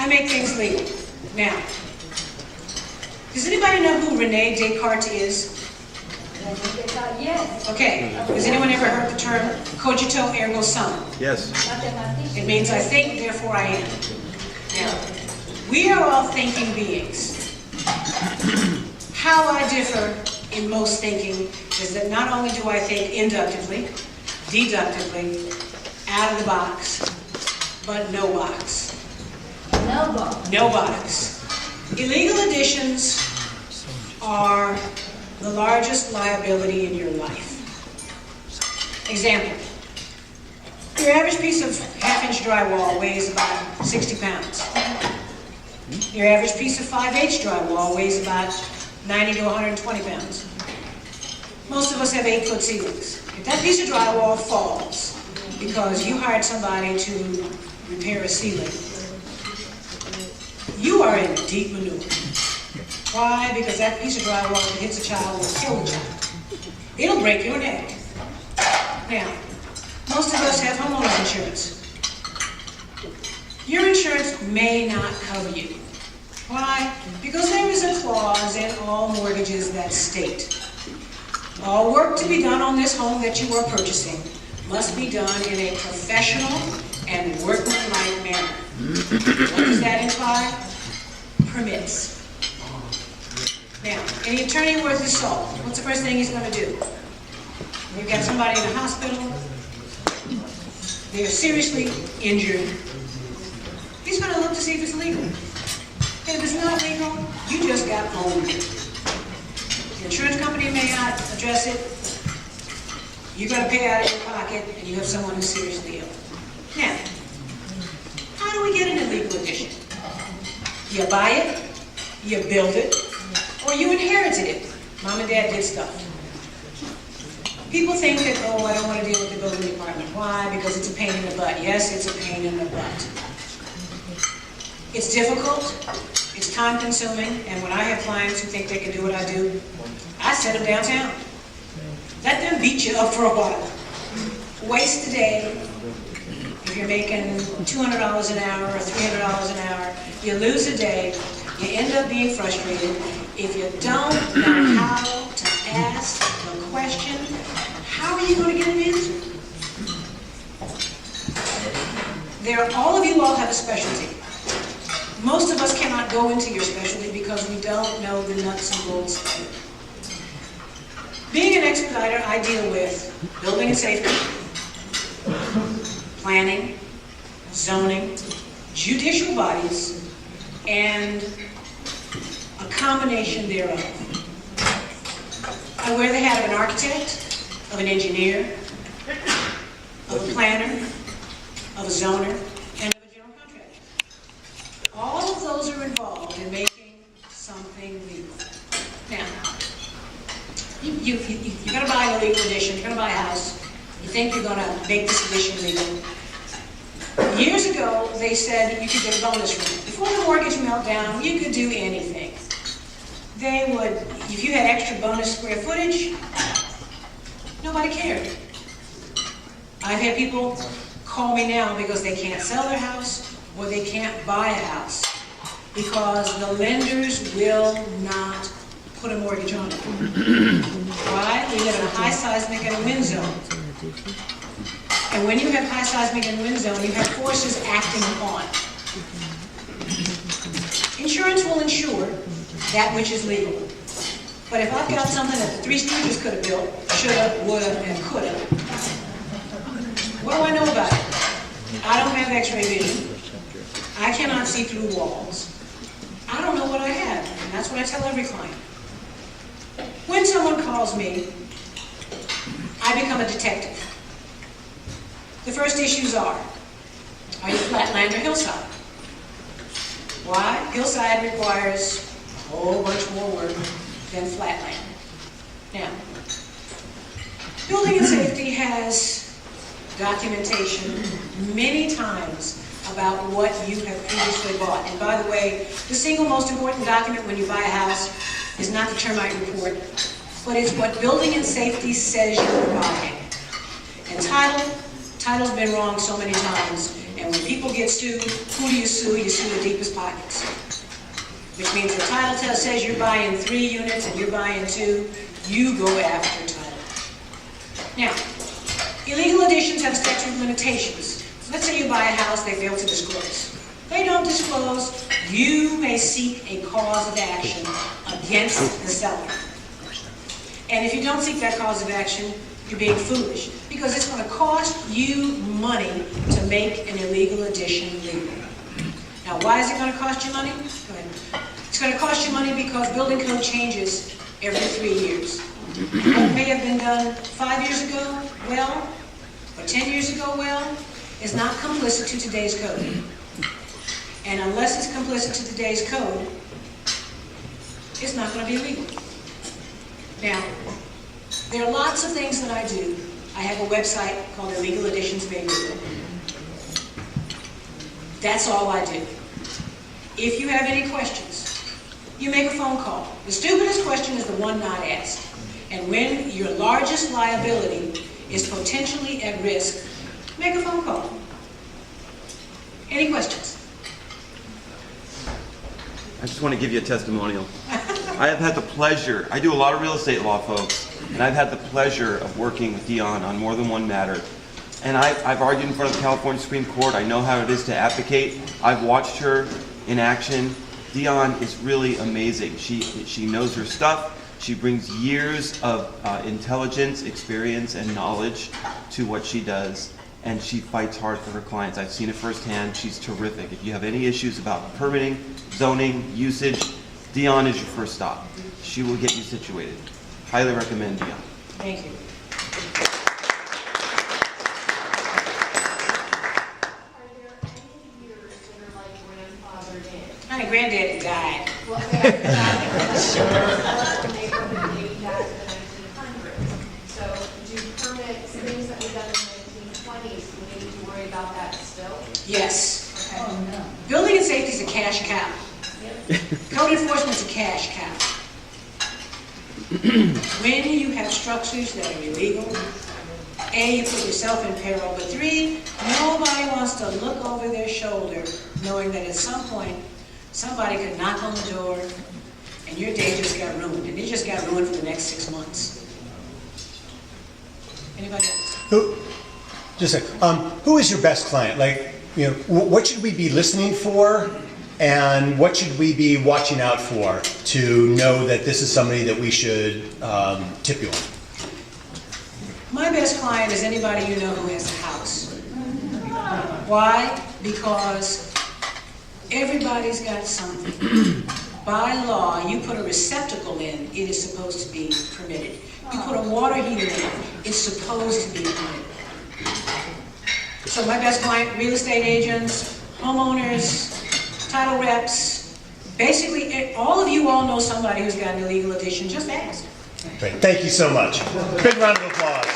I make things legal. Now, does anybody know who Rene Descartes is? Yes. Okay, has anyone ever heard the term cogito ergo sum? Yes. It means I think, therefore I am. Now, we are all thinking beings. How I differ in most thinking is that not only do I think inductively, deductively, out of the box, but no box. No box. No box. Illegal additions are the largest liability in your life. Example. Your average piece of half-inch drywall weighs about 60 pounds. Your average piece of 5/8 drywall weighs about 90 to 120 pounds. Most of us have 8-foot ceilings. If that piece of drywall falls because you hired somebody to repair a ceiling, you are in deep manure. Why? Because that piece of drywall that hits a child will kill the child. It'll break your neck. Now, most of us have homeowners insurance. Your insurance may not cover you. Why? Because there is a clause in all mortgages that state, all work to be done on this home that you are purchasing must be done in a professional and workmanlike manner. What does that imply? Permits. Now, any attorney worth his salt, what's the first thing he's going to do? You've got somebody in the hospital, they're seriously injured. He's going to look to see if it's legal. And if it's not legal, you just got owned. The insurance company may not address it. You're going to pay out of your pocket, and you have someone who's seriously ill. Now, how do we get an illegal addition? You buy it, you build it, or you inherited it. Mom and Dad did stuff. People think that, oh, I don't want to deal with the building department. Why? Because it's a pain in the butt. Yes, it's a pain in the butt. It's difficult, it's time consuming, and when I have clients who think they can do what I do, I set them downtown. Let them beat you up for a while. Waste a day. If you're making $200 an hour or $300 an hour, you lose a day, you end up being frustrated. If you don't know how to ask the question, how are you going to get an answer? All of you all have a specialty. Most of us cannot go into your specialty because we don't know the nuts and bolts of it. Being an expediter, I deal with building and safety, planning, zoning, judicial bodies, and a combination thereof. I wear the hat of an architect, of an engineer, of a planner, of a zoner, and of a general contractor. All of those are involved in making something legal. Now, you're going to buy an illegal addition, you're going to buy a house, you think you're going to make this addition legal. Years ago, they said you could get a bonus room. Before the mortgage meltdown, you could do anything. They would, if you had extra bonus square footage, nobody cared. I've had people call me now because they can't sell their house or they can't buy a house because the lenders will not put a mortgage on it. Why? We live in a high seismic and a wind zone. And when you have high seismic and wind zone, you have forces acting upon. Insurance will insure that which is legal. But if I've got something that the Three Stooges could have built, shoulda, woulda, and coulda, what do I know about it? I don't have x-ray vision. I cannot see through walls. I don't know what I have, and that's what I tell every client. When someone calls me, I become a detective. The first issues are you flatland or hillside? Why? Hillside requires a whole bunch more work than flatland. Now, building and safety has documentation many times about what you have previously bought. And by the way, the single most important document when you buy a house is not the termite report, but it's what building and safety says you're buying. And title's been wrong so many times, and And when people get sued, who do you sue? You sue the deepest pockets. Which means the title says you're buying 3 units and you're buying 2, you go after title. Now, illegal additions have statute of limitations. Let's say you buy a house, they fail to disclose. They don't disclose, you may seek a cause of action against the seller. And if you don't seek that cause of action, you're being foolish, because it's going to cost you money to make an illegal addition legal. Now, why is it going to cost you money? Go ahead. It's going to cost you money because building code changes every 3 years. What may have been done 5 years ago, well, or 10 years ago, well, is not complicit to today's code. And unless it's complicit to today's code, it's not going to be legal. Now, there are lots of things that I do. I have a website called Illegal Additions Made Legal. That's all I do. If you have any questions, you make a phone call. The stupidest question is the one not asked. And when your largest liability is potentially at risk, make a phone call. Any questions? I just want to give you a testimonial. I have had the pleasure, I do a lot of real estate law, folks, and I've had the pleasure of working with Diahanne on more than one matter. And I've argued in front of the California Supreme Court. I know how it is to advocate. I've watched her in action. Diahanne is really amazing. She knows her stuff. She brings years of intelligence, experience, and knowledge to what she does. And she fights hard for her clients. I've seen it firsthand. She's terrific. If you have any issues about permitting, zoning, usage, Diahanne is your first stop. She will get you situated. Highly recommend Diahanne. Thank you. Are there any years that are like grandfathered in? My granddaddy died. Well, they dating back to the 1900s. So do permits, things that were done in the 1920s, do we need to worry about that still? Yes. Okay. Oh, no. Building and safety is a cash cow. Code enforcement is a cash cow. When you have structures that are illegal, A, you put yourself in peril, but 3, nobody wants to look over their shoulder knowing that at some point somebody could knock on the door and your day just got ruined, and it just got ruined for the next 6 months. Anybody else? Who is your best client? Like, you know, what should we be listening for, and what should we be watching out for to know that this is somebody that we should tip you on? My best client is anybody you know who has a house. Why? Because everybody's got something. By law, you put a receptacle in, it is supposed to be permitted. You put a water heater in, it's supposed to be permitted. So my best client, real estate agents, homeowners, title reps, basically all of you all know somebody who's got an illegal addition, just ask. Great. Thank you so much. Big round of applause.